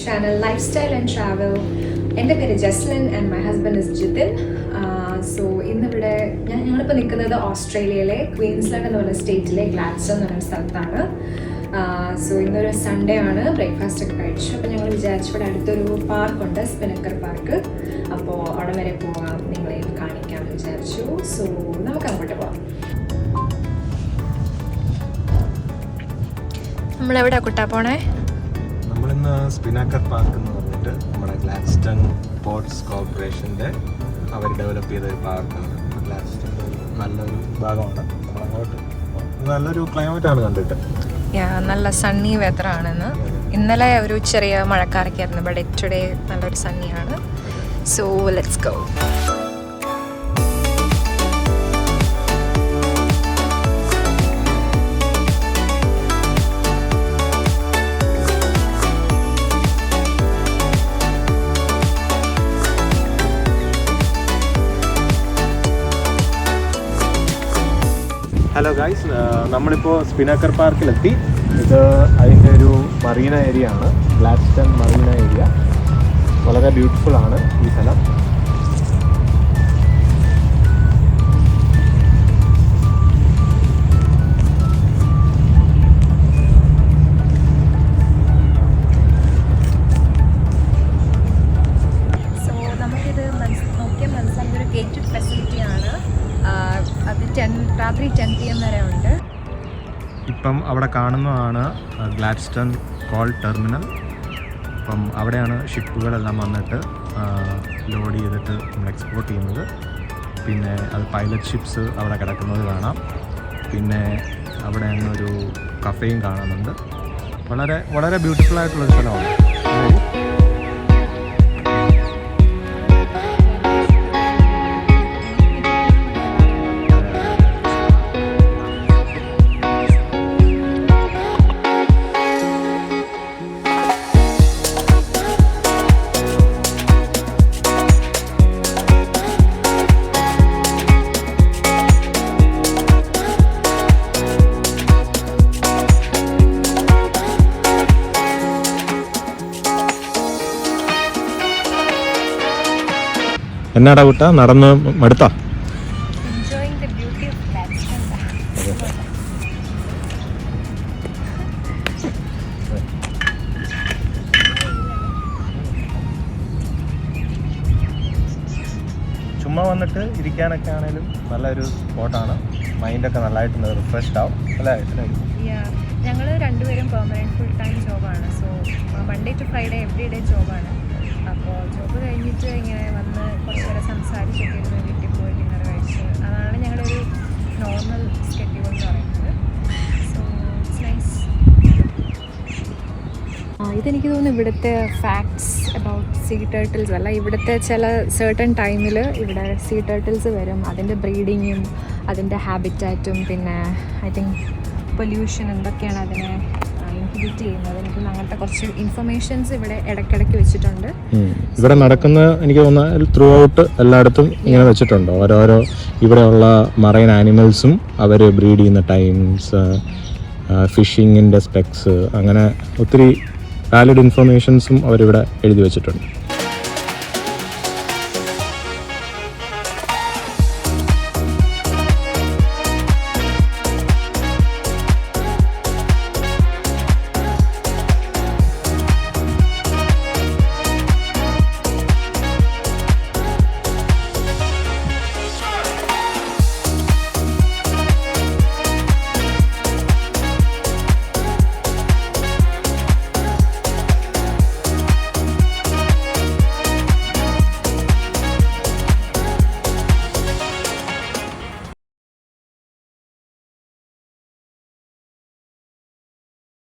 channel Lifestyle and Travel. എൻ്റെ പേര് Jaslin and my husband is Jithin. So ഇന്നിവിടെ ഞങ്ങളിപ്പോൾ നിൽക്കുന്നത് ഓസ്ട്രേലിയയിലെ ക്വീൻസ്ലാൻഡ് എന്ന് പറയുന്ന സ്റ്റേറ്റിലെ ഗ്ലാഡ്സ്റ്റോൺ എന്ന് പറയുന്ന സ്ഥലത്താണ്. സോ ഇന്നൊരു സൺഡേ ആണ്. ബ്രേക്ക്ഫാസ്റ്റ് ഒക്കെ കഴിച്ചു. അപ്പോൾ ഞങ്ങൾ വിചാരിച്ചു ഇവിടെ അടുത്തൊരു പാർക്കുണ്ട്, സ്പിനക്കർ പാർക്ക്. അപ്പോൾ അവിടെ വരെ പോകാം, നിങ്ങളെ കാണിക്കാമെന്ന് വിചാരിച്ചു. സോ നമുക്ക് അങ്ങോട്ട് പോകാം. നമ്മളെവിടെ കുട്ടാ പോണേ? നമ്മളിന്ന് സ്പിനാക്കർ പാർക്ക് എന്ന് പറഞ്ഞിട്ട് നമ്മുടെ ഗ്ലാഡ്സ്റ്റോൺ പോർട്സ് കോർപ്പറേഷൻ്റെ അവർ ഡെവലപ്പ് ചെയ്ത ഒരു പാർക്കാണ്. ഗ്ലാഡ്സ്റ്റോൺ നല്ലൊരു ഭാഗമാണ്. നമ്മളങ്ങോട്ട് നല്ലൊരു ക്ലൈമറ്റാണ് കണ്ടിട്ട്. നല്ല സണ്ണി വെതറാണെന്ന്. ഇന്നലെ ഒരു ചെറിയ മഴക്കാരൊക്കെ ആയിരുന്നു, ബട്ട് ടുഡേ നല്ലൊരു സണ്ണിയാണ്. So let's go. Hello guys, നമ്മളിപ്പോൾ സ്പിനാക്കർ പാർക്കിലെത്തി. ഇത് അതിൻ്റെ ഒരു മറീന ഏരിയ ആണ്, ഗ്ലാഡ്സ്റ്റോൺ മറീന ഏരിയ. വളരെ ബ്യൂട്ടിഫുൾ ആണ് ഈ സ്ഥലം. സോ നമുക്കിത് നോക്കിയാൽ മനസ്സിലാകുന്ന ഒരു ഗേറ്റഡ് ഫെസിലിറ്റിയാണ്. അത് രാത്രി 10 PM വരെ ഉണ്ട്. ഇപ്പം അവിടെ കാണുന്നതാണ് ഗ്ലാഡ്സ്റ്റോൺ കോൾ ടെർമിനൽ. അപ്പം അവിടെയാണ് ഷിപ്പുകളെല്ലാം വന്നിട്ട് ലോഡ് ചെയ്തിട്ട് നമ്മൾ എക്സ്പോർട്ട് ചെയ്യുന്നത്. പിന്നെ അത് പൈലറ്റ് ഷിപ്സ് അവിടെ കിടക്കുന്നത് കാണാം. പിന്നെ അവിടെ ഒരു കഫേയും കാണുന്നുണ്ട്. വളരെ വളരെ ബ്യൂട്ടിഫുൾ ആയിട്ടുള്ളൊരു സ്ഥലമാണ്. എന്നാടാ കുട്ടാ, നടന്ന് മടുത്താ? ചുമ്മാ വന്നിട്ട് ഇരിക്കാനൊക്കെ ആണെങ്കിലും നല്ലൊരു സ്പോട്ടാണ്. മൈൻഡൊക്കെ നല്ലതായിട്ട് റിഫ്രഷ്ഡ് ആവും അല്ലേ? ഞങ്ങൾ രണ്ടുപേരും പെർമനൻറ്റ് ഫുൾ ടൈം ജോബാണ്. So Monday to Friday every day ജോബാണ്. അപ്പോൾ ജോബ് കഴിഞ്ഞിട്ട് ഇങ്ങനെ വന്ന് കുറച്ച് നേരം സംസാരിച്ചൊക്കെ ഇരുന്ന് വീട്ടിൽ പോയി ഡിന്നർ കഴിച്ച്, അതാണ് ഞങ്ങളുടെ ഒരു നോർമൽ സ്കെഡ്യൂൾ എന്ന് പറയുന്നത്. So it's nice. ഇതെനിക്ക് തോന്നുന്നു ഇവിടുത്തെ ഫാക്ട്സ് അബൌട്ട് സീ ടേർട്ടിൽസ് അല്ല, ഇവിടുത്തെ ചില സർട്ടൺ ടൈമിൽ ഇവിടെ സീ ടേർട്ടിൽസ് വരും. അതിൻ്റെ ബ്രീഡിങ്ങും അതിൻ്റെ ഹാബിറ്റാറ്റും പിന്നെ ഐ തിങ്ക് പൊല്യൂഷൻ എന്തൊക്കെയാണ് അതിനെ ഇൻഹിബിറ്റ് ചെയ്യുന്നത്, എനിക്ക് അങ്ങനത്തെ കുറച്ച് ഇൻഫർമേഷൻസ് ഇവിടെ ഇടയ്ക്കിടയ്ക്ക് വെച്ചിട്ടുണ്ട്. ഇവിടെ നടക്കുന്ന എനിക്ക് തോന്നുന്നു ത്രൂ ഔട്ട് എല്ലായിടത്തും ഇങ്ങനെ വെച്ചിട്ടുണ്ട്. ഓരോരോ ഇവിടെയുള്ള മറൈൻ ആനിമൽസും അവർ ബ്രീഡ് ചെയ്യുന്ന ടൈംസ്, ഫിഷിങ്ങിൻ്റെ സ്പെക്സ്, അങ്ങനെ ഒത്തിരി വാലിഡ് ഇൻഫർമേഷൻസും അവരിവിടെ എഴുതി വെച്ചിട്ടുണ്ട്.